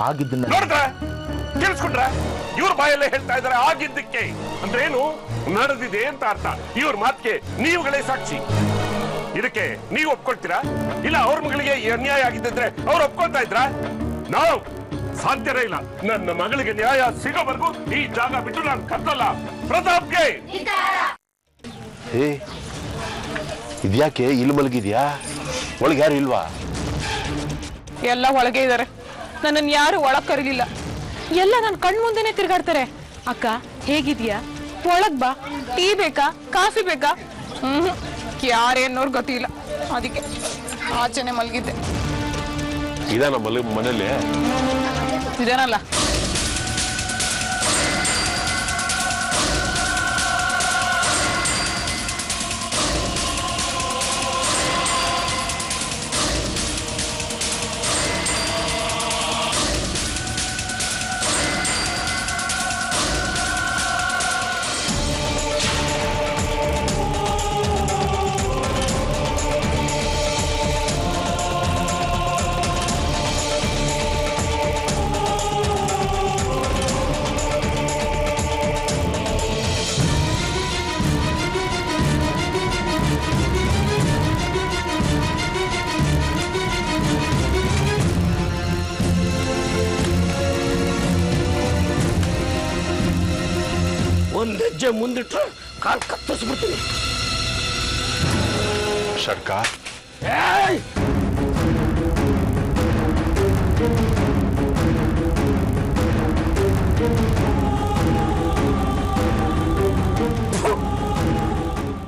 ಆಗಿದ್ದನ್ನ ನೋಡಿದ್ರ ಕೇಳಿಸ್ಕೊಂಡ್ರ ಇವ್ರ ಬಾಯಲ್ಲೇ ಹೇಳ್ತಾ ಇದಾರೆ ಆಗಿದ್ದಕ್ಕೆ ಅಂದ್ರೆ ಏನು ನಡೆದಿದೆ ಅಂತ ಅರ್ಥ. ಇವ್ರ ಮಾತಿಗೆ ನೀವುಗಳೇ ಸಾಕ್ಷಿ. ಇದಕ್ಕೆ ನೀವು ಒಪ್ಕೊಳ್ತೀರಾ? ಇಲ್ಲ ಅವ್ರ ಮಗಳಿಗೆ ಅನ್ಯಾಯ ಆಗಿದ್ದಿದ್ರೆ ಅವ್ರು ಒಪ್ಕೊಳ್ತಾ ಇದ್ರ? ನಾವು ಸಾಧ್ಯನೇ ಇಲ್ಲ. ನನ್ನ ಮಗಳಿಗೆ ನ್ಯಾಯ ಸಿಗೋವರೆಗೂ ಈ ಜಾಗ ಬಿಟ್ಟು ನಾನು ಕತ್ತಲ್ಲ. ಪ್ರತಾಪ್ಗೆ ಇದ್ಯಾಕೆ ಇಲ್ಲಿ ಮಲಗಿದ್ಯಾ? ಒಳಗೆ ಯಾರು ಇಲ್ವಾ? ಎಲ್ಲ ಒಳಗೆ ಇದಾರೆ. ನನ್ನನ್ನು ಯಾರು ಒಳಗ್ ಕರೀಲಿಲ್ಲ. ಎಲ್ಲ ನನ್ನ ಕಣ್ ಮುಂದೆನೆ ತಿರ್ಗಾಡ್ತಾರೆ. ಅಕ್ಕ ಹೇಗಿದ್ಯಾ? ಒಳಗ್ ಬಾ. ಟೀ ಬೇಕಾ ಕಾಫಿ ಬೇಕಾ? ಯಾರೇನೋರ್ ಗೊತ್ತಿಲ್ಲ. ಅದಕ್ಕೆ ಆಚೆನೆ ಮಲಗಿದ್ದೆ. ಇದಾನ ಮನೇಲಿ ಇದೇನಲ್ಲ. ಒಂದ್ ಹೆಜ್ಜೆ ಮುಂದಿಟ್ರೆ ಕಾಲ್ ಕತ್ತರಿಸ್ಬಿಡ್ತೀನಿ. ಷಡ್ಕ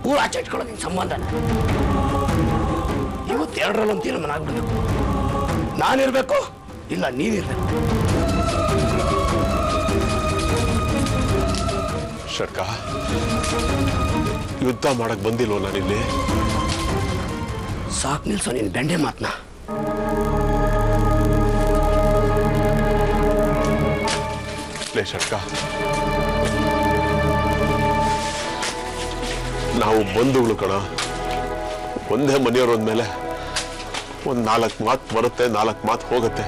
ಊರು ಆಚೆ ಇಟ್ಕೊಳ್ಳೋ ನಿನ್ ಸಂಬಂಧನ ಇವತ್ತೆರಡರಲ್ಲೊಂದು ತೀರ್ಮಾನ ಆಗ್ಬಿಡ್ಬೇಕು. ನಾನಿರ್ಬೇಕು ಇಲ್ಲ ನೀನಿರ್ಬೇಕು. ಷಡ್ಕ ಯುದ್ಧ ಮಾಡಕ್ ಬಂದಿಲ್ವ ನಾನಿಲ್ಲಿ? ಸಾಕ್ ನಿಲ್ಸೋ ನಿನ್ ಬೆಂಡೆ ಮಾತ್ನ. ಲೇ ಷಡ್ಕ, ನಾವು ಬಂಧುಗಳು ಕಣ. ಒಂದೇ ಮನೆಯವ್ರ ಅಂದ್ಮೇಲೆ ಒಂದ್ 4 ಮಾತು ಬರುತ್ತೆ, 4 ಮಾತು ಹೋಗುತ್ತೆ.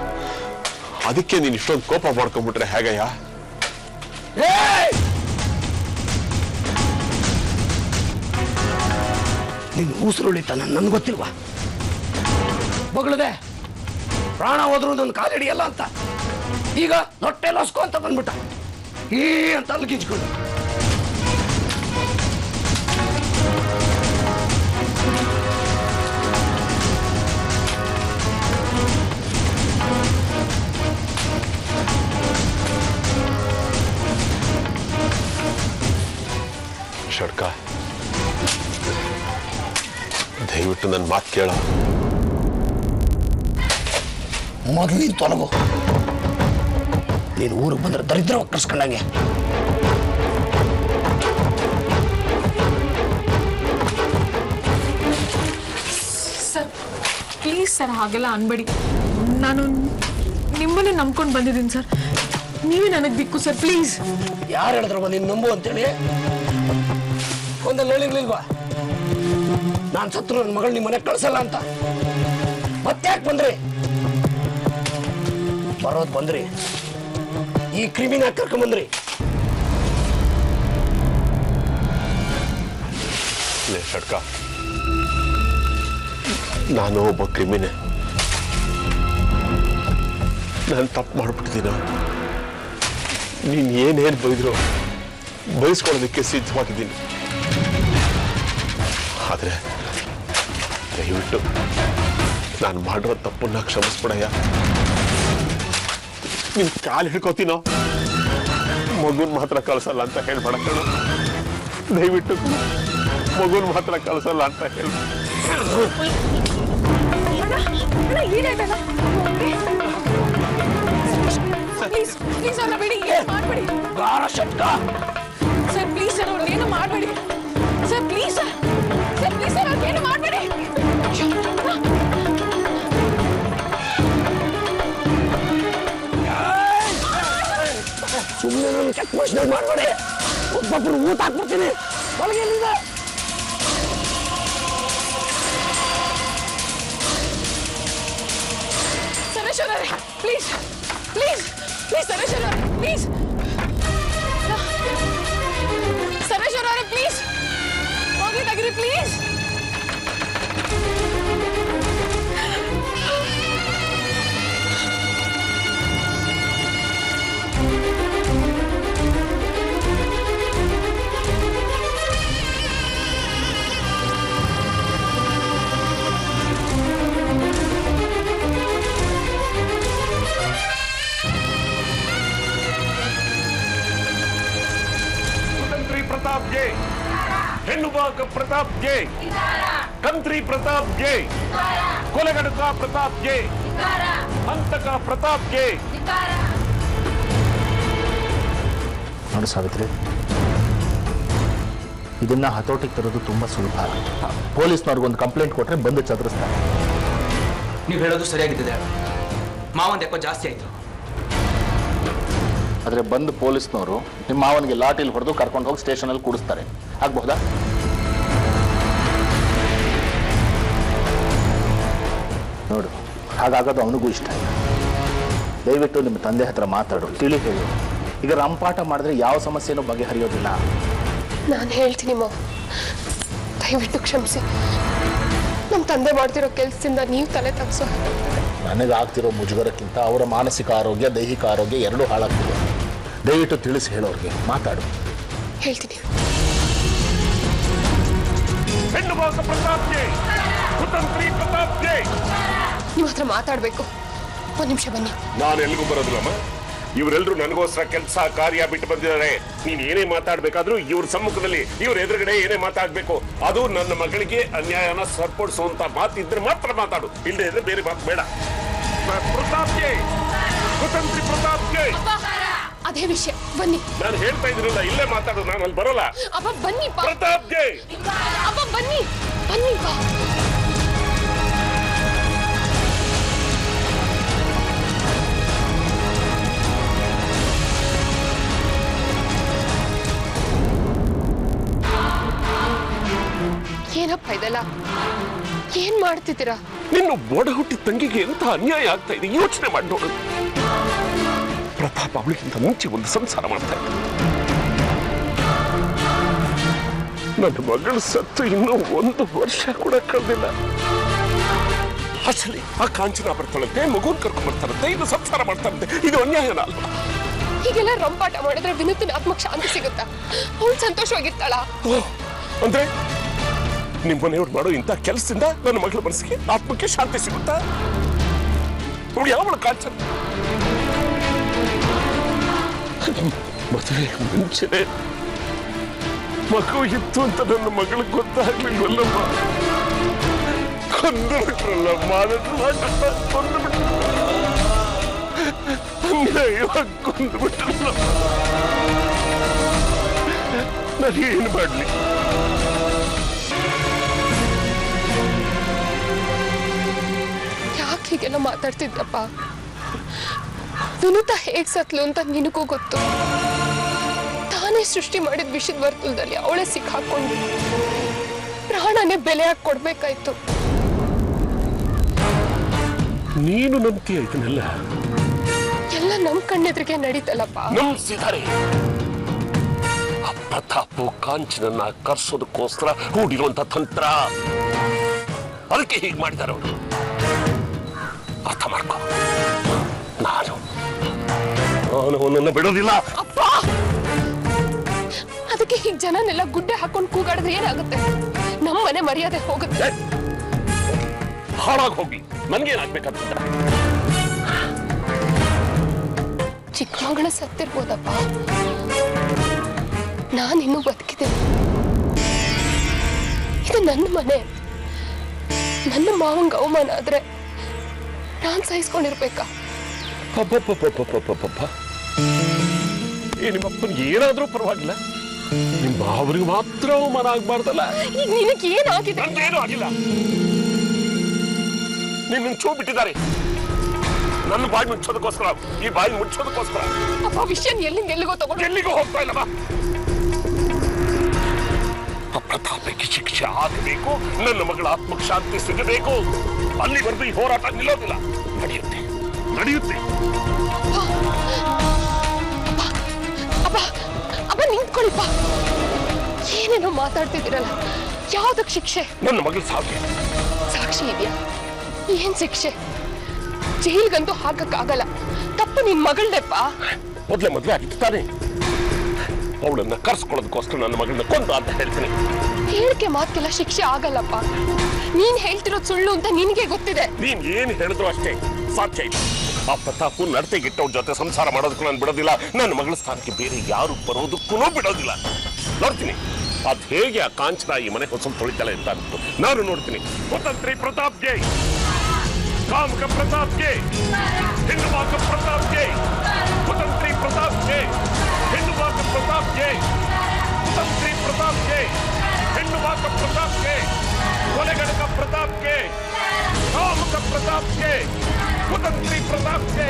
ಅದಕ್ಕೆ ನೀನ್ ಇಷ್ಟೊಂದು ಕೋಪ ಮಾಡ್ಕೊಂಡ್ಬಿಟ್ರೆ ಹೇಗಯ್ಯ? ನಿನ್ ಉಸಿರುಳಿತಾನ ನನ್ಗೆ ಗೊತ್ತಿಲ್ವಾ? ಬಗಳದೆ ಪ್ರಾಣ ಹೋದ್ರು ನನ್ನ ಕಾಲಿಡಿಯಲ್ಲ ಅಂತ ಈಗ ಹೊಟ್ಟೆ ಲಸ್ಕೋ ಅಂತ ಬಂದ್ಬಿಟ್ಟ. ಈ ಅಂತ ಅಲ್ಗಿಚ್ಕೊಂಡು ಷಡ್ಕ, ದಯವಿಟ್ಟು ನನ್ನ ಮಾತು ಕೇಳ. ಮೊದಲು ನೀನು ತೊಲಗು. ನೀನು ಊರಿಗೆ ಬಂದ್ರೆ ದರಿದ್ರ ಕರ್ಸ್ಕೊಂಡಂಗೆ. ಸರ್ ಪ್ಲೀಸ್ ಸರ್ ಹಾಗೆಲ್ಲ ಅನ್ಬೇಡಿ. ನಾನು ನಿಮ್ಮನ್ನೇ ನಂಬ್ಕೊಂಡು ಬಂದಿದ್ದೀನಿ ಸರ್. ನೀವೇ ನನಗೆ ದಿಕ್ಕು ಸರ್, ಪ್ಲೀಸ್. ಯಾರು ಹೇಳಿದ್ರವ ನೀನು ನಂಬು ಅಂತೇಳಿ? ಒಂದಲ್ಲಿ ಹೇಳಿರ್ಲಿಲ್ವಾ ನಾನು ಸತ್ರು ನನ್ನ ಮಗಳು ನಿಮ್ಮ ಮನೆಗೆ ಕಳ್ಸಲ್ಲ ಅಂತ? ಮತ್ತೆ ಯಾಕೆ ಬಂದ್ರಿ? ಬರೋದು ಬಂದ್ರಿ, ಈ ಕ್ರಿಮಿನ ಕರ್ಕೊಂಡ್ ಬಂದ್ರಿ. ಷಡ್ಕ, ನಾನು ಒಬ್ಬ ಕ್ರಿಮಿನೆ. ನಾನು ತಪ್ಪು ಮಾಡ್ಬಿಟ್ಟಿದ್ದೀನ. ನೀನ್ ಏನೇನು ಬೈದ್ರು ಬಯಸ್ಕೊಳ್ಳೋದಕ್ಕೆ ಸಿದ್ಧವಾಗಿದ್ದೀನಿ. ಆದ್ರೆ ದಯವಿಟ್ಟು ನಾನು ಮಾಡಿರೋ ತಪ್ಪನ್ನ ಕ್ಷಮಿಸ್ಬಿಡಯ್ಯ. ನಿನ್ ಕಾಲು ಹಿಡ್ಕೋತೀನೋ, ಮಗುನ್ ಮಾತ್ರ ಕಳ್ಸಲ್ಲ ಅಂತ ಹೇಳ್ಬೇಡ ಕಣ. ದಯವಿಟ್ಟು ಮಗುನ್ ಮಾತ್ರ ಕಳ್ಸಲ್ಲ ಅಂತ ಹೇಳಿ. ಪ್ಲೀಸ್ ಪ್ಲೀಸ್ ಅವ್ರನ್ನ ಬಿಡಿ, ಏನು ಮಾಡಬೇಡಿ ಸರ್. ಪ್ಲೀಸ್ ಸರ್ ಅವ್ರನ್ನ ಏನು ಮಾಡಬೇಡಿ sir. Please sir, sir please sir ಅವ್ರನ್ನ ಏನು ಮಾಡಬೇಡಿ. ಸುಮ್ಮನೆ ನಾನು ಚೆಕ್ ಪೋಸ್ಟ್ ಮಾಡಬೇಡಿ. ಒಬ್ಬೊಬ್ಬರು ಊಟ ಹಾಕ್ಬಿಡ್ತೀನಿ. ಒಳಗೆ ಎಲ್ಲಿದೆ? ಸರೇಶ್ವರ ಪ್ಲೀಸ್ ಪ್ಲೀಸ್ ಪ್ಲೀಸ್ ಸರ್ವೇಶ್ವರ ಪ್ಲೀಸ್ ಸರ್ವೇಶ್ವರ ಅವರೇ ಪ್ಲೀಸ್ ಹೋಗ್ಲಿ ತೆಗಿರಿ ಪ್ಲೀಸ್. प्रताप जय हेन्नुबाग प्रताप जय कंत्री प्रताप जय कोलगडका प्रताप जय हंतक प्रताप जय. ನೋಡಿ ಸಾವಿತ್ರಿ, ಇದನ್ನ ಹತೋಟಿಗೆ ತರೋದು ತುಂಬಾ ಸುಲಭ. ಪೊಲೀಸ್ನವ್ರಿಗೊಂದು ಕಂಪ್ಲೇಂಟ್ ಕೊಟ್ರೆ ಬಂದು ಚದುರಿಸ್ತಾರೆ. ನೀವು ಹೇಳೋದು ಸರಿಯಾಗಿದ್ದಿದೆ. ಮಾವಂದ ಯಾಕೋ ಜಾಸ್ತಿ ಆಯ್ತು. ಆದ್ರೆ ಬಂದು ಪೊಲೀಸ್ನವರು ನಿಮ್ಮ ಮಾವನಿಗೆ ಲಾಟಿಲ್ ಹೊಡೆದು ಕರ್ಕೊಂಡು ಹೋಗಿ ಸ್ಟೇಷನಲ್ಲಿ ಕೂಡಿಸ್ತಾರೆ. ಆಗ್ಬಹುದಾ? ನೋಡು, ಹಾಗಾಗೋದು ಅವನಿಗೂ ಇಷ್ಟ ಇಲ್ಲ. ದಯವಿಟ್ಟು ನಿಮ್ಮ ತಂದೆ ಹತ್ರ ಮಾತಾಡು, ತಿಳಿ ಹೇಳು. ಈಗ ರಂಪಾಟ ಮಾಡಿದ್ರೆ ಯಾವ ಸಮಸ್ಯೆನೂ ಬಗೆಹರಿಯೋದಿಲ್ಲ. ನಾನು ಹೇಳ್ತೀನಿ ಮಾವ, ದಯವಿಟ್ಟು ಕ್ಷಮಿಸಿ. ನಮ್ಮ ತಂದೆ ಮಾಡ್ತಿರೋ ಕೆಲಸದಿಂದ ನೀವು ತಲೆ ತಗ್ಸೋ. ನನಗಾಗ್ತಿರೋ ಮುಜುಗರಕ್ಕಿಂತ ಅವರ ಮಾನಸಿಕ ಆರೋಗ್ಯ, ದೈಹಿಕ ಆರೋಗ್ಯ ಎರಡೂ ಹಾಳಾಗ್ತಿದೆ. ದಯವಿಟ್ಟು ತಿಳಿಸಿ ಹೇಳೋರಿಗೆ ಮಾತಾಡು. ಹೇಳ್ತೀನಿ. हेन्नुबाग प्रताप जय कुतंत्री प्रताप जय. ನಿಮ್ಮ ಹತ್ರ ಮಾತಾಡಬೇಕು. ಒಂದು ನಿಮಿಷ ಬನ್ನಿ. ನಾನು ಎಲ್ಲಿಗೂ ಬರೋದಿಲ್ಲಮ್ಮ. ಇವರೆಲ್ಲರೂ ನನಗೋಸ್ಕರ ಕೆಲಸ ಕಾರ್ಯ ಬಿಟ್ಟು ಬಂದಿದ್ದಾರೆ. ನೀನ್ ಏನೇ ಮಾತಾಡ್ಬೇಕಾದ್ರೂ ಇವ್ರ ಸಮ್ಮುಖದಲ್ಲಿ, ಇವ್ರ ಎದುರುಗಡೆ ಏನೇ ಮಾತಾಡ್ಬೇಕು, ಅದು ನನ್ನ ಮಗಳಿಗೆ ಅನ್ಯಾಯನ ಸರಿಪಡಿಸುವಂತ ಮಾತಿದ್ರೆ ಮಾತ್ರ ಮಾತಾಡು, ಇಲ್ಲದೆ ಇದ್ರೆ ಬೇರೆ ಮಾತು ಬೇಡ. ಪ್ರತಾಪ್ ಜೈ ಕುತಂತ್ರಿ ಪ್ರತಾಪ್ ಜೈ. ಅದೇ ವಿಷಯ, ಬನ್ನಿ. ನಾನು ಹೇಳ್ತಾ ಇದ್ರಲ್ಲ, ಇಲ್ಲೇ ಮಾತಾಡು, ನಾನು ಅಲ್ಲಿ ಬರೋಲ್ಲ. ಅಪ್ಪ ಬನ್ನಿ. ಪ್ರತಾಪ್ ಜೈ. ಅಪ್ಪ ಬನ್ನಿ ಬನ್ನಿ. ಏನಪ್ಪ ಇದೆಲ್ಲ? ಏನ್ ಮಾಡ್ತಿದ್ದೀರಾ? ನಿನ್ನ ಒಡ ಹುಟ್ಟಿ ತಂಗಿಗೆ ಎಂತ ಅನ್ಯಾಯ ಆಗ್ತಾ ಇದೆ ಯೋಚನೆ ಮಾಡಿ ನೋಡು. ಪ್ರತಾಪ್ ಅವಳಿಗಿಂತ ಮುಂಚೆ ಒಂದು ಸಂಸಾರ ಮಾಡ್ತಾ ಇದ್ದ. ನನ್ನ ಮಗಳು ಸತ್ತು ಇನ್ನೂ 1 ವರ್ಷ ಕೂಡ ಕಳೆದಿಲ್ಲ. ಅಸಲಿ ಆ ಕಾಂಚನ ಬರ್ತಾಳಂತೆ, ಮಗುನ್ ಕರ್ಕೊಂಡ್ ಬರ್ತಾರಂತೆ, ಇನ್ನು ಸಂಸಾರ ಮಾಡ್ತಾರಂತೆ. ಇದು ಅನ್ಯಾಯನ ಅಲ್ವಾ? ಹೀಗೆಲ್ಲ ರಂಪಾಟ ಮಾಡಿದ್ರೆ ವಿನುತ್ತಿನ ಆತ್ಮಕ್ಕೆ ಶಾಂತಿ ಸಿಗುತ್ತಾ? ಅವಳು ಸಂತೋಷವಾಗಿರ್ತಾಳ? ಅಂದ್ರೆ ನಿಮ್ಮ ಮನೆಯವ್ರು ಮಾಡೋ ಇಂಥ ಕೆಲಸದಿಂದ ನನ್ನ ಮಗಳ ಮನಸ್ಸಿಗೆ ಆತ್ಮಕ್ಕೆ ಶಾಂತಿ ಸಿಗುತ್ತಾ? ಅವಳು ಯಾವಳ ಕಾಂಚನ ಮದುವೆ ಮುಂಚೆನೆ ಮಗು ಇತ್ತು ಅಂತ ನನ್ನ ಮಗಳಿಗೆ ಗೊತ್ತಾಗ್ಲಿಲ್ವಲ್ಲಮ್ಮ. ಕೊಂದು ಬಿಟ್ರಲ್ಲಮ್ಮ, ಕೊಂದು ಬಿಟ್ರು, ಅನ್ಯಾಯವಾಗಿ ಕೊಂದು ಬಿಟ್ರಲ್ಲ. ನಾನೇನು ಮಾಡ್ಲಿ? ಯಾಕೆ ಹೀಗೆಲ್ಲ ಮಾತಾಡ್ತಿದ್ದಪ್ಪ? ವಿನುತಾ ಹೇಗ್ ಸತ್ಲು ಅಂತ ನಿನಗೂ ಗೊತ್ತು. ತಾನೇ ಸೃಷ್ಟಿ ಮಾಡಿದ ವಿಷದ ವರ್ತುಲದಲ್ಲಿ ಅವಳೇ ಸಿಕ್ಕಾಕೊಂಡು ಪ್ರಾಣನೇ ಬೆಲೆ ಹಾಕಿ ಕೊಡ್ಬೇಕಾಯ್ತು. ನೀನು ನಂಬ್ತೀಯ ಇದನ್ನೆಲ್ಲ? ಎಲ್ಲ ನಮ್ ಕಣ್ಣೆದ್ರಿಗೆ ನಡೀತಲ್ಲಪ್ಪ. ನಂಬಿಸಿದ್ದಾರೆ. ಪ್ರತಾಪು ಕಾಂಚನನ್ನ ಕರ್ಸೋದಕ್ಕೋಸ್ಕರ ಹೂಡಿರುವಂತ ತಂತ್ರ. ಅದಕ್ಕೆ ಹೀಗೆ ಮಾಡಿದ್ದಾರೆ ಅವರು. ಅರ್ಥ ಮಾಡ್ಕೊ. ನಾನು ಅವನನ್ನ ಬಿಡೋದಿಲ್ಲ. ಅಪ್ಪ, ಅದಕ್ಕೆ ಹೀಗೆ ಜನನೆಲ್ಲ ಗುಡ್ಡೆ ಹಾಕೊಂಡು ಕೂಗಾಡಿದ್ರೆ ಏನಾಗುತ್ತೆ? ನಮ್ಮ ಮನೆ ಮರ್ಯಾದೆ ಹೋಗುತ್ತೆ. ಹಾಳಾಗಿ ಹೋಗಿ ನನ್ಗೇನಾಗ್ಬೇಕಂತ. ಚಿಕ್ಕ ಮಗಳ ಸತ್ತಿರ್ಬೋದಪ್ಪ, ನಾನಿನ್ನೂ ಬದುಕಿದ್ದೇನೆ. ಇದು ನನ್ನ ಮನೆ. ನನ್ನ ಮಾವಂಗ ಅವಮಾನ ಆದ್ರೆ ನಾನ್ ಸಹಿಸ್ಕೊಂಡಿರ್ಬೇಕಾ? ನಿಮ್ಮಪ್ಪನಿಗೆ ಏನಾದ್ರೂ ಪರವಾಗಿಲ್ಲ, ನಿಮ್ಮ ಅವರಿಗೆ ಮಾತ್ರ ಅವಮಾನ ಆಗ್ಬಾರ್ದಲ್ಲ. ಈಗ ನಿನಗೆ ಏನಾಗಿದೆ? ನಂದೇನು ಆಗಿಲ್ಲ. ನಿನ್ನ ಚೂ ಬಿಟ್ಟಿದ್ದಾರೆ. ನನ್ನ ಬಾಯಿ ಮುಚ್ಚೋದಕ್ಕೋಸ್ಕರ, ಈ ಬಾಯಿ ಮುಚ್ಚೋದಕ್ಕೋಸ್ಕರ. ಅಪ್ಪ, ವಿಷಯ ಎಲ್ಲಿಂದ ಎಲ್ಲಿಗೋ ತಗೊಂಡು ಎಲ್ಲಿಗೂ ಹೋಗ್ತಾ ಇಲ್ಲವಾ? ಪ್ರತಾಪಕ್ಕೆ ಶಿಕ್ಷೆ ಆಗಬೇಕು, ನನ್ನ ಮಗಳ ಆತ್ಮಕ್ಕೆ ಶಾಂತಿ ಸಿಗಬೇಕು. ಅಲ್ಲಿವರೆಗೂ ಈ ಹೋರಾಟ ನಿಲ್ಲೋದಿಲ್ಲ. ನಡೆಯುತ್ತೆ ನಡೆಯುತ್ತೆ. ಅಪ್ಪ ನಿಂತ್ಕೊಳ್ಳಿಪ್ಪ. ಏನೇನೋ ಮಾತಾಡ್ತಿದ್ದೀರಲ್ಲ, ಯಾವ್ದಕ್ ಶಿಕ್ಷೆ? ನನ್ನ ಮಗಳು ಸಾಕ್ಷಿ. ಸಾಕ್ಷಿ ಇದೆಯಾ? ಏನ್ ಶಿಕ್ಷೆ? ಜೈಲ್ಗಂತೂ ಹಾಕಕ್ಕಾಗಲ್ಲ. ತಪ್ಪು ನಿನ್ ಮಗಳನ್ನೆಪ್ಪ. ಮೊದ್ಲೇ ಆಗಿತ್ತು ತಾನೆ. ಅವಳನ್ನ ಕರ್ಸ್ಕೊಳ್ಳೋದಕ್ಕೋಸ್ಕರ ನನ್ನ ಮಗಳನ್ನ ಕೊಂದು ಅಂತ ಹೇಳ್ತೀನಿ. ಹೇಳಿಕೆ ಮಾತ್ಕೆಲ್ಲ ಶಿಕ್ಷೆ ಆಗಲ್ಲಪ್ಪ. ನೀನ್ ಹೇಳ್ತಿರೋದು ಸುಳ್ಳು ಅಂತ ನಿನ್ಗೆ ಗೊತ್ತಿದೆ. ನೀನ್ ಏನ್ ಹೇಳಿದ್ರು ಅಷ್ಟೇ, ಸಾಧ್ಯ ಇಲ್ಲ. ಆ ಪ್ರತಾಪು ನಡತೆಗಿಟ್ಟವ್ರ ಜೊತೆ ಸಂಸಾರ ಮಾಡೋದಕ್ಕೂ ನಾನು ಬಿಡೋದಿಲ್ಲ. ನನ್ನ ಮಗಳ ಸ್ಥಾನಕ್ಕೆ ಬೇರೆ ಯಾರು ಬರೋದಕ್ಕೂ ಬಿಡೋದಿಲ್ಲ. ನೋಡ್ತೀನಿ ಅದ್ ಹೇಗೆ ಆ ಕಾಂಚನ ಈ ಮನೆ ಹೊಸ ತೊಳಿತಾಳೆ ಅಂತ ಅನ್ಬಿಟ್ಟು ನಾನು ನೋಡ್ತೀನಿ. ಕುತಂತ್ರಿ ಪ್ರತಾಪ್ಗೆ, ಕಾಮಕ ಪ್ರತಾಪ್ಗೆ, ಹೆಣ್ಣುವಾಕ ಪ್ರತಾಪ್ಗೆ, ಕುತಂತ್ರಿ ಪ್ರತಾಪ್ಗೆ, ಹೆಣ್ಣುವಾಕ ಪ್ರತಾಪ್ಗೆ, ಕುತಂತ್ರಿ ಪ್ರತಾಪ್ಗೆ, ಹೆಣ್ಣುವಾಕ ಪ್ರತಾಪ್ಗೆ, ಕೊಲೆಗಡಕ ಪ್ರತಾಪ್ಗೆ, ಕಾಮಕ ಪ್ರತಾಪ್ಗೆ, ಕುತಂತ್ರಿ ಪ್ರತಾಪ್ಗೆ.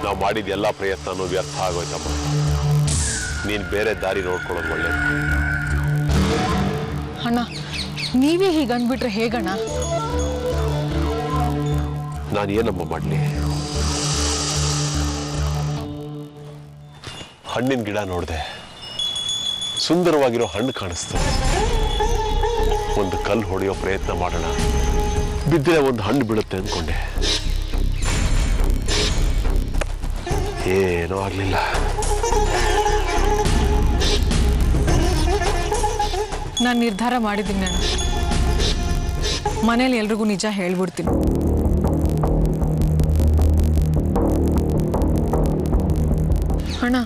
ನಾವು ಮಾಡಿದ ಎಲ್ಲ ಪ್ರಯತ್ನನೂ ವ್ಯರ್ಥ ಆಗೋಯ್ತಮ್ಮ. ನೀನು ಬೇರೆ ದಾರಿ ನೋಡ್ಕೊಳ್ಳೋದು ಒಳ್ಳೇದು. ಅಣ್ಣ, ನೀವೇ ಹೀಗೆ ಅಂದ್ಬಿಟ್ರೆ ಹೇಗಣ್ಣ? ನಾನು ಏನಮ್ಮ ಮಾಡಲಿ? ಹಣ್ಣಿನ ಗಿಡ ನೋಡಿದೆ, ಸುಂದರವಾಗಿರೋ ಹಣ್ಣು ಕಾಣಿಸ್ತು. ಒಂದು ಕಲ್ಲು ಹೊಡೆಯೋ ಪ್ರಯತ್ನ ಮಾಡೋಣ, ಬಿದ್ದರೆ ಒಂದು ಹಣ್ಣು ಬೀಳುತ್ತೆ ಅಂದ್ಕೊಂಡೆ. ಏನೂ ಆಗಲಿಲ್ಲ. ನಾನು ನಿರ್ಧಾರ ಮಾಡಿದ್ದೀನಿ ಅಣ್ಣ. ಮನೇಲಿ ಎಲ್ರಿಗೂ ನಿಜ ಹೇಳ್ಬಿಡ್ತೀನಿ. ಅಣ್ಣ,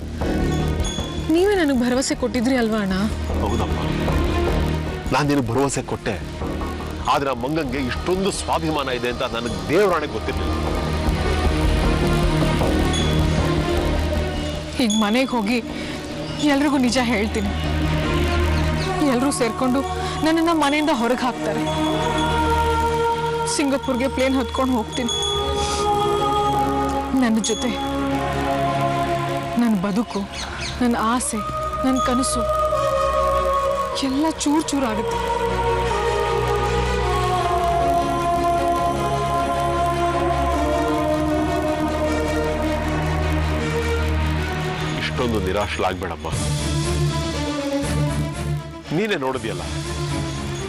ನೀವೇ ನನಗೆ ಭರವಸೆ ಕೊಟ್ಟಿದ್ರಿ ಅಲ್ವಾ ಅಣ್ಣ? ಹೌದಮ್ಮ, ನಾನು ನಿನಗೆ ಭರವಸೆ ಕೊಟ್ಟೆ. ಆದ್ರೆ ಆ ಮಂಗಂಗೆ ಇಷ್ಟೊಂದು ಸ್ವಾಭಿಮಾನ ಇದೆ ಅಂತ ನನಗೆ ದೇವರಾಣೆ ಗೊತ್ತಿರಲಿಲ್ಲ. ಈಗ ಮನೆಗೆ ಹೋಗಿ ಎಲ್ರಿಗೂ ನಿಜ ಹೇಳ್ತೀನಿ. ಎಲ್ಲರೂ ಸೇರ್ಕೊಂಡು ನನ್ನನ್ನು ಮನೆಯಿಂದ ಹೊರಗೆ ಹಾಕ್ತಾರೆ. ಸಿಂಗಾಪುರ್ಗೆ ಪ್ಲೇನ್ ಹತ್ಕೊಂಡು ಹೋಗ್ತೀನಿ. ನನ್ನ ಜೊತೆ ನನ್ನ ಬದುಕು, ನನ್ನ ಆಸೆ, ನನ್ನ ಕನಸು ಎಲ್ಲ ಚೂರು ಚೂರಾಗುತ್ತೆ. ಇಷ್ಟೊಂದು ನಿರಾಶಲಾಗ್ಬೇಡಮ್ಮ. ನೀನೇ ನೋಡಿದ್ಯಲ್ಲ,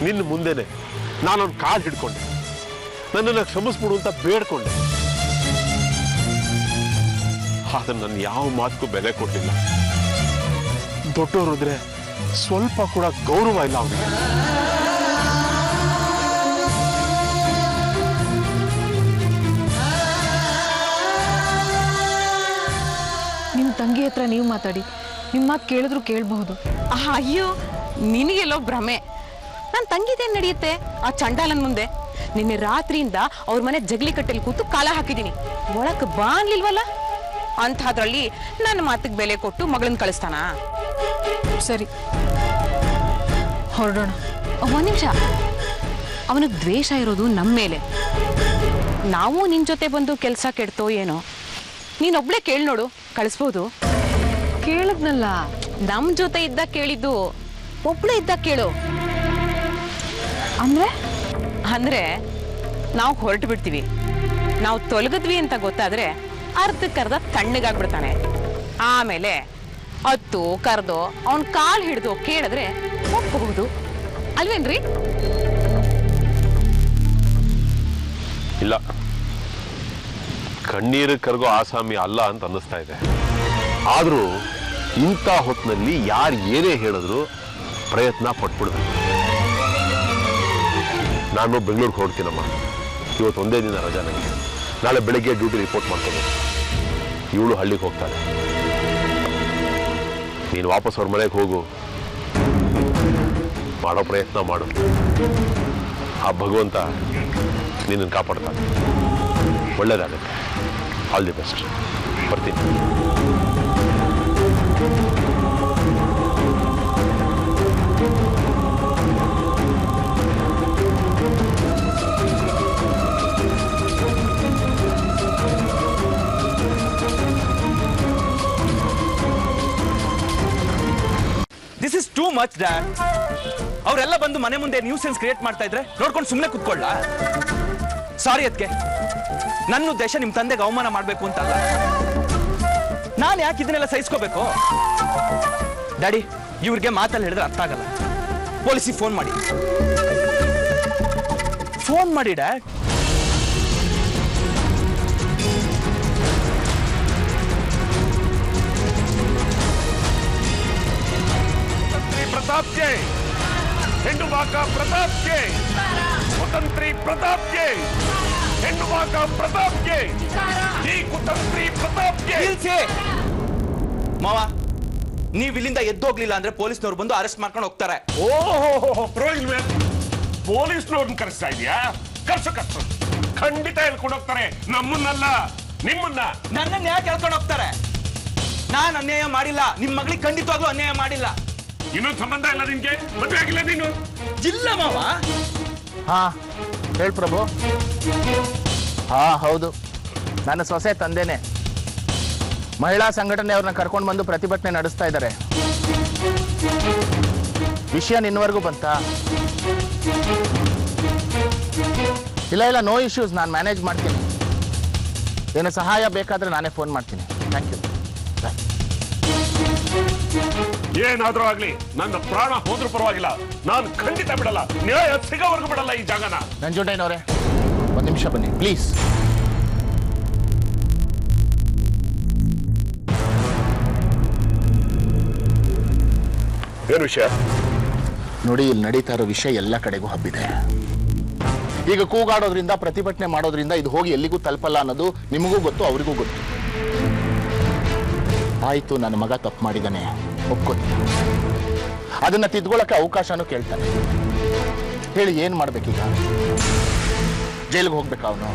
ನಿನ್ನ ಮುಂದೆನೆ ನಾನೊಂದು ಕಾಲು ಹಿಡ್ಕೊಂಡೆ, ನನ್ನನ್ನು ಕ್ಷಮಿಸ್ಬಿಡು ಅಂತ ಬೇಡ್ಕೊಂಡೆ. ಆದ್ರೆ ನನ್ನ ಯಾವ ಮಾತಕ್ಕೂ ಬೆಲೆ ಕೊಡಲಿಲ್ಲ. ದೊಡ್ಡವರಿದ್ರೆ ಸ್ವಲ್ಪ ಕೂಡ ಗೌರವ ಇಲ್ಲ ಅವನಿಗೆ. ನಿಮ್ಮ ತಂಗಿ ಹತ್ರ ನೀವು ಮಾತಾಡಿ, ನಿಮ್ಮ ಮಾತು ಕೇಳಿದ್ರು ಕೇಳಬಹುದು. ಅಯ್ಯೋ, ನಿನಗೆಲ್ಲೋ ಭ್ರಮೆ. ನನ್ನ ತಂಗಿದೇನು ನಡೆಯುತ್ತೆ ಆ ಚಂಡಾಲನ್ ಮುಂದೆ? ನಿನ್ನೆ ರಾತ್ರಿಯಿಂದ ಅವ್ರ ಮನೆ ಜಗಲಿ ಕಟ್ಟೆಲಿ ಕೂತು ಕಾಲ ಹಾಕಿದ್ದೀನಿ. ಒಳಕ್ ಬಾ ಅನ್ಲಿಲ್ವಲ್ಲ? ಅಂಥದ್ರಲ್ಲಿ ನನ್ನ ಮಾತಿಗೆ ಬೆಲೆ ಕೊಟ್ಟು ಮಗಳನ್ನ ಕಳಿಸ್ತಾನ? ಸರಿ, ಹೊರಡೋಣ. ಒಂದ್ ನಿಮಿಷ, ಅವನಿಗೆ ದ್ವೇಷ ಇರೋದು ನಮ್ಮ ಮೇಲೆ. ನಾವು ನಿನ್ ಜೊತೆ ಬಂದು ಕೆಲಸ ಕೆಡ್ತೋ ಏನೋ. ನೀನೊಬ್ಳೆ ಕೇಳಿ ನೋಡು, ಕಳಿಸ್ಬೋದು. ಕೇಳದ್ನಲ್ಲ, ನಮ್ ಜೊತೆ ಇದ್ದ ಕೇಳಿದ್ದು, ಒಬ್ಳೆ ಇದ್ದ ಕೇಳು. ಅಂದ್ರೆ ನಾವು ಹೊರಟು ಬಿಡ್ತೀವಿ. ನಾವು ತೊಲಗಿದ್ವಿ ಅಂತ ಗೊತ್ತಾದ್ರೆ ಅರ್ಧಕ್ಕರ್ಧ ತಣ್ಣಗಾಗ್ಬಿಡ್ತಾನೆ. ಆಮೇಲೆ ಹತ್ತು ಕರೆದು ಅವನ್ ಕಾಲ್ ಹಿಡಿದು ಕೇಳಿದ್ರೆ ಒಪ್ಪಬಹುದು ಅಲ್ವೇನ್ರಿ? ಇಲ್ಲ, ಕಣ್ಣೀರು ಕರಗೋ ಆಸಾಮಿ ಅಲ್ಲ ಅಂತ ಅನ್ನಿಸ್ತಾ ಇದೆ. ಆದ್ರೂ ಇಂಥ ಹೊತ್ತಿನಲ್ಲಿ ಯಾರು ಏನೇ ಹೇಳಿದ್ರು ಪ್ರಯತ್ನ ಪಟ್ಬಿಡ್ಬೇಕು. ನಾನು ಬೆಂಗಳೂರಿಗೆ ಹೊರಡ್ತೀನಮ್ಮ. ಇವತ್ತು ಒಂದೇ ದಿನ ರಜಾ ನನಗೆ. ನಾಳೆ ಬೆಳಗ್ಗೆ ಡ್ಯೂಟಿ ರಿಪೋರ್ಟ್ ಮಾಡ್ಕೋಬೇಕು. ಇವಳು ಹಳ್ಳಿಗೆ ಹೋಗ್ತಾಳೆ. ನೀನು ವಾಪಸ್ ಅವ್ರ ಮನೆಗೆ ಹೋಗು, ಮಾಡೋ ಪ್ರಯತ್ನ ಮಾಡು. ಆ ಭಗವಂತ ನಿನ್ನನ್ನು ಕಾಪಾಡ್ತಾನೆ. ಒಳ್ಳೇದಾಗುತ್ತೆ. All the best. ಬರ್ತೀನಿ. Much dad. ಅವರೆಲ್ಲ ಬಂದು ಮನೆ ಮುಂದೆ ನ್ಯೂಸೆನ್ಸ್ ಕ್ರಿಯೇಟ್ ಮಾಡ್ತಾ ಇದ್ರೆ ನೋಡ್ಕೊಂಡು ಸುಮ್ಮನೆ ಕುತ್ಕೊಳ್ಳ. ಸಾರಿ ಅದಕ್ಕೆ. ನನ್ನ ಉದ್ದೇಶ ನಿಮ್ ತಂದೆಗೆ ಅವಮಾನ ಮಾಡ್ಬೇಕು ಅಂತಲ್ಲ. ನಾನು ಯಾಕೆ ಇದನ್ನೆಲ್ಲ ಸಹಿಸ್ಕೋಬೇಕು? ಡ್ಯಾಡಿ, ಇವ್ರಿಗೆ ಮಾತಲ್ಲಿ ಹೇಳಿದ್ರೆ ಅರ್ಥ ಆಗಲ್ಲ. ಪೊಲೀಸಿಗೆ ಫೋನ್ ಮಾಡಿ. ಫೋನ್ ಮಾಡಿ ಡ್ಯಾಡ್. प्रताप के हेंडुबा का प्रताप के कुतंत्री प्रताप के हेंडुबा का प्रताप के ಈ ಕುತಂತ್ರಿ ಪ್ರತಾಪ್ के ನಿಲ್ಸಿ ಮಾವ. ನೀವ್ ಇಲ್ಲಿಂದ ಎದ್ದೋಗ್ಲಿಲ್ಲ ಅಂದ್ರೆ ಪೊಲೀಸ್ನವ್ರು ಬಂದು ಅರೆಸ್ಟ್ ಮಾಡ್ಕೊಂಡು ಹೋಗ್ತಾರೆ. ಓಹೋ ಪ್ರೋಯಿಲ್ ಪೊಲೀಸ್ನವ್ರನ್ನ ಕರೆಸ್ತಾ ಇದೆಯಾ? ಕರ್ಸು ಖಂಡಿತ ಹೇಳ್ಕೊಂಡು ಹೋಗ್ತಾರೆ. ನಮ್ಮನ್ನಲ್ಲ, ನಿಮ್ಮನ್ನ. ನನ್ನನ್ನು ಯಾಕೆ ಹೇಳ್ಕೊಂಡು ಹೋಗ್ತಾರೆ? ನಾನ್ ಅನ್ಯಾಯ ಮಾಡಿಲ್ಲ. ನಿಮ್ ಮಗಳಿಗೆ ಖಂಡಿತವಾಗ್ಲೂ ಅನ್ಯಾಯ ಮಾಡಿಲ್ಲ. ಇನ್ನೊಂದು ಸಂಬಂಧ ಇಲ್ಲ ನಿನ್ಗೆ? ಮದುವೆ ಆಗಿಲ್ಲ ನೀನು? ಇಲ್ಲ ಮಾವ. ಹಾ ಹೇಳ್ ಪ್ರಭು. ಹಾ ಹೌದು, ನನ್ನ ಸೊಸೆ ತಂದೆನೆ. ಮಹಿಳಾ ಸಂಘಟನೆ ಅವ್ರನ್ನ ಕರ್ಕೊಂಡು ಬಂದು ಪ್ರತಿಭಟನೆ ನಡೆಸ್ತಾ ಇದ್ದಾರೆ. ವಿಷಯ ನಿನ್ನವರೆಗೂ ಬಂತಾ? ಇಲ್ಲ ನೋ ಇಶ್ಯೂಸ್, ನಾನು ಮ್ಯಾನೇಜ್ ಮಾಡ್ತೀನಿ. ಏನೋ ಸಹಾಯ ಬೇಕಾದ್ರೆ ನಾನೇ ಫೋನ್ ಮಾಡ್ತೀನಿ. Thank you. ಏನಾದ್ರೂ ಆಗ್ಲಿ, ನನ್ನ ಪ್ರಾಣ ಹೋದ್ರೂ ಪರವಾಗಿಲ್ಲ, ನಾನು ಖಂಡಿತ ಬಿಡಲ್ಲ. ನ್ಯಾಯ ಸಿಗೋವರೆಗೂ ಬಿಡಲ್ಲ ಈ ಜಾಗನ. ನಂಜುಂಡಯ್ಯನವರೇ, ಒಂದು ನಿಮಿಷ ಬನ್ನಿ ಪ್ಲೀಸ್. ಏನು ವಿಷಯ? ನೋಡಿ, ಇಲ್ಲಿ ನಡೀತಾ ಇರೋ ವಿಷಯ ಎಲ್ಲ ಕಡೆಗೂ ಹಬ್ಬಿದೆ. ಈಗ ಕೂಗಾಡೋದ್ರಿಂದ, ಪ್ರತಿಭಟನೆ ಮಾಡೋದ್ರಿಂದ ಇದು ಹೋಗಿ ಎಲ್ಲಿಗೂ ತಲುಪಲ್ಲ ಅನ್ನೋದು ನಿಮಗೂ ಗೊತ್ತು, ಅವರಿಗೂ ಗೊತ್ತು. ಆಯ್ತು, ನನ್ನ ಮಗ ತಪ್ಪು ಮಾಡಿದ್ದಾನೆ, ಒಪ್ಕೋತೀನಿ. ಅದನ್ನ ತಿದ್ಕೊಳ್ಳೋಕೆ ಅವಕಾಶನೂ ಕೇಳ್ತಾನೆ. ಹೇಳಿ, ಏನ್ ಮಾಡ್ಬೇಕೀಗ? ಜೈಲಿಗೆ ಹೋಗ್ಬೇಕಾ ಅವನು?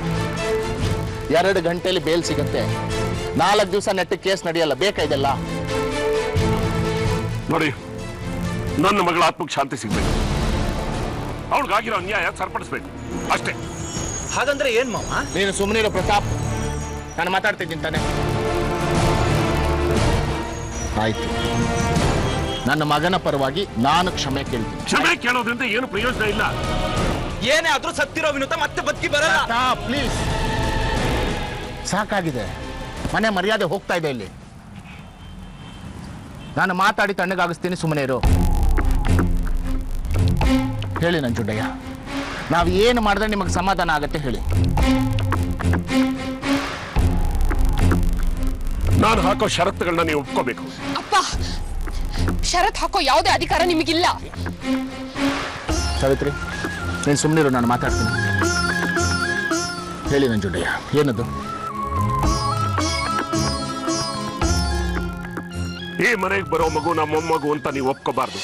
2 ಗಂಟೆಯಲ್ಲಿ ಬೇಲ್ ಸಿಗತ್ತೆ. 4 ದಿವಸ ನೆಟ್ಟಿಗೆ ಕೇಸ್ ನಡೆಯಲ್ಲ. ಬೇಕಾ ಇದೆಲ್ಲ? ನೋಡಿ, ನನ್ನ ಮಗಳ ಆತ್ಮಕ್ಕೆ ಶಾಂತಿ ಸಿಗ್ಬೇಕು. ಅವಳಿಗಾಗಿರೋ ಅನ್ಯಾಯ ಸರಿಪಡಿಸ್ಬೇಕು ಅಷ್ಟೇ. ಹಾಗಂದ್ರೆ ಏನ್ ಮಾವ? ನೀನು ಸುಮ್ಮನಿರೋ ಪ್ರತಾಪ್, ನಾನು ಮಾತಾಡ್ತಿದ್ದೀನಿ ತಾನೆ. ಆಯ್ತು, ನನ್ನ ಮಗನ ಪರವಾಗಿ ನಾನು ಕ್ಷಮೆ ಕೇಳ್ತೀನಿ. ಕ್ಷಮೆ ಕೇಳೋದ್ರಿಂದ ಏನು ಪ್ರಯೋಜನ ಇಲ್ಲ. ಏನೇ ಆದ್ರೂ ಸತ್ತಿರೋ ವಿನುತ ಮತ್ತೆ ಬದುಕಿ ಬರಲ್ಲ. ಪ್ಲೀಸ್, ಸಾಕಾಗಿದೆ. ಮನೆ ಮರ್ಯಾದೆ ಹೋಗ್ತಾ ಇದೆ ಇಲ್ಲಿ. ನಾನು ಮಾತಾಡಿ ತಣ್ಣಗಾಗಿಸ್ತೀನಿ, ಸುಮ್ಮನೆ ಇರು. ಹೇಳಿ ನಂಜುಂಡಯ್ಯ, ನಾವು ಏನು ಮಾಡಿದ್ರೆ ನಿಮಗೆ ಸಮಾಧಾನ ಆಗತ್ತೆ ಹೇಳಿ. ನಾನು ಹಾಕೋ ಷರತ್ತುಗಳನ್ನ ನೀವು ಒಪ್ಕೋಬೇಕು. ಅಪ್ಪ, ಷರತ್ ಹಾಕೋ ಯಾವುದೇ ಅಧಿಕಾರ ನಿಮಗಿಲ್ಲ. ಸಾವಿತ್ರಿ, ನೀನು ಸುಮ್ಮನಿರು, ನಾನು ಮಾತಾಡ್ತೀನಿ. ಹೇಳಿ ನಂಜುಂಡಯ್ಯ, ಏನದು? ಈ ಮನೆಗೆ ಬರೋ ಮಗು ನಮ್ಮ ಮೊಮ್ಮಗು ಅಂತ ನೀವು ಒಪ್ಕೋಬಾರ್ದು.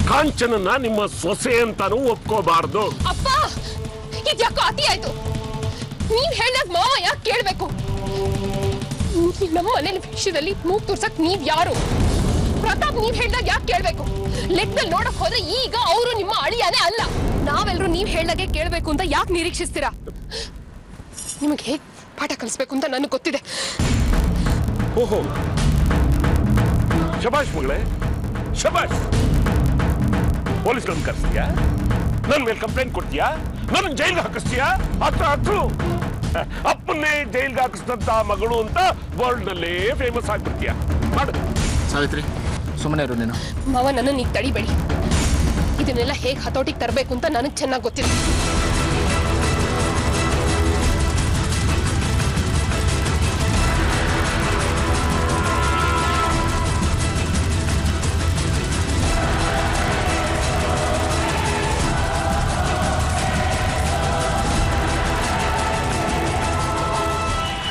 ಕಾಂಚನನ್ನ ನಿಮ್ಮ ಸೊಸೆ ಅಂತಾನು ಒಪ್ಕೋಬಾರ್ದು. ಅಪ್ಪ, ಇದ್ಯಾಕೋ ಅತಿ ಆಯ್ತು. ನೀವ್ ಹೇಳಿದಾಗ ಮಾವ ಯಾಕೆ ಕೇಳ್ಬೇಕು? ನಮ್ಮ ಮನೆ ವಿಷಯದಲ್ಲಿ ಮೂಗ್ ತೋರ್ಸಕ್ ನೀವ್ ಯಾರು? ಪ್ರತಾಪ್, ನೀವ್ ಹೇಳ್ದಾಗ ಯಾಕೆ ಕೇಳ್ಬೇಕು? ಲೆಕ್ಕದಲ್ಲಿ ನೋಡಕ್ ಹೋದ್ರೆ ಈಗ ಅವರು ನಿಮ್ಮ ಅಳಿಯಾನೇ ಅಲ್ಲ. ನಾವೆಲ್ಲರೂ ನೀವ್ ಹೇಳ್ದಾಗೆ ಕೇಳ್ಬೇಕು ಅಂತ ಯಾಕೆ ನಿರೀಕ್ಷಿಸ್ತೀರಾ? ನಿಮಗೆ ಹೇಗ್ ಪಾಠ ಕಲಿಸ್ಬೇಕು ಅಂತ ನನಗೆ ಗೊತ್ತಿದೆ. ಓಹೋ, ಶಬಾಷ್ ಮಗಳೇ, ಶಬಾಷ್. ಪೊಲೀಸ್ಗಳನ್ನು ಕರೆಸ್ತೀಯಾ? ನನ್ನ ಮೇಲೆ ಕಂಪ್ಲೇಂಟ್ ಕೊಡ್ತೀಯಾ? ನನ್ನ ಜೈಲ್ಗೆ ಹಾಕಿಸ್ತೀಯಾ? ಹತ್ತು ಅಪ್ಪನ್ನೇ ಜೈಲ್ಗೆ ಹಾಕಿಸಿದಂತ ಮಗಳು ಅಂತ ವರ್ಲ್ಡ್ ನಲ್ಲೇ ಫೇಮಸ್ ಆಗ್ಬಿಡ್ತೀಯಾ? ಮಾಡು. ಸಾವಿತ್ರಿ, ಸುಮ್ಮನೆ ಇರು ನೀನು. ಮಾವ, ನನ್ನ ನೀಗ್ ತಡಿಬೇಡಿ. ಇದನ್ನೆಲ್ಲ ಹೇಗ್ ಹತೋಟಿಗೆ ತರಬೇಕು ಅಂತ ನನಗೆ ಚೆನ್ನಾಗಿ ಗೊತ್ತಿದೆ.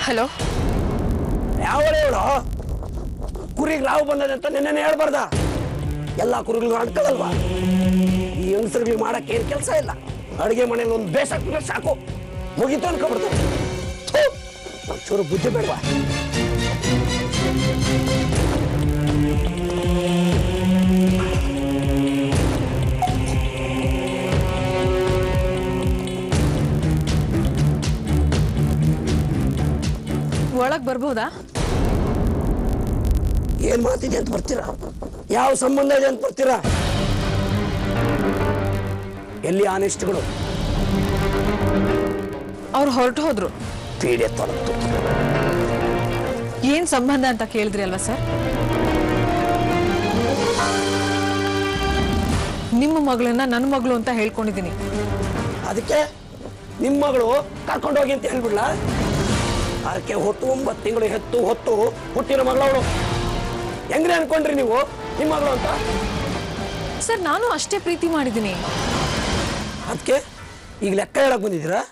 ಹಲೋ, ಯಾವರೇ ಹೇಳು? ಕುರಿಗೆ ರಾವು ಬಂದದೆ ಅಂತ ನಿನ್ನೆ ಹೇಳ್ಬಾರ್ದ? ಎಲ್ಲಾ ಕುರಿಗಳು ಅಡ್ಕದಲ್ವಾ? ಈ ಹೆಂಗಸರುಗಳು ಮಾಡಕ್ಕೆ ಏನ್ ಕೆಲಸ ಇಲ್ಲ. ಅಡುಗೆ ಮನೇಲಿ ಒಂದು ಬೇಸಾಕ್ಬಿಟ್ರೆ ಸಾಕು, ಮುಗಿತು ಅನ್ಕೊಬಿಡ್ತಾರೆ. ಚೂರು ಬುದ್ಧಿ ಬೇಡವಾ? ಬರ್ಬೋದಾ? ಏನ್ ಮಾತಿದೆ ಅಂತ ಬರ್ತೀರಾ? ಯಾವ ಸಂಬಂಧ ಇದೆ ಅಂತ ಬರ್ತೀರಾ? ಎಲ್ಲಿ ಆನೆಸ್ಟ್ಗಳು? ಅವ್ರು ಹೊರಟು ಹೋದ್ರು. ಪೀಡೆ ತೊಲಗ್ತು. ಏನ್ ಸಂಬಂಧ ಅಂತ ಕೇಳಿದ್ರಿ ಅಲ್ವಾ ಸರ್? ನಿಮ್ಮ ಮಗಳನ್ನ ನನ್ನ ಮಗಳು ಅಂತ ಹೇಳ್ಕೊಂಡಿದ್ದೀನಿ. ಅದಕ್ಕೆ ನಿಮ್ಮ ಮಗಳು ಕರ್ಕೊಂಡೋಗಿ ಅಂತ ಹೇಳ್ಬಿಡ್ಲ? ಅದಕ್ಕೆ ಹೊತ್ತು 9 ತಿಂಗಳು ಹೊತ್ತು ಹುಟ್ಟಿನ ಮಗಳವಳು. ಹೆಂಗ್ರೆ ಅನ್ಕೊಂಡ್ರಿ ನೀವು ನಿಮ್ಮ ಮಗಳು ಅಂತ? ಸರ್, ನಾನು ಅಷ್ಟೇ ಪ್ರೀತಿ ಮಾಡಿದ್ದೀನಿ. ಅದಕ್ಕೆ ಈಗ ಲೆಕ್ಕ ಹೇಳಕ್ ಬಂದಿದ್ದೀರಾ?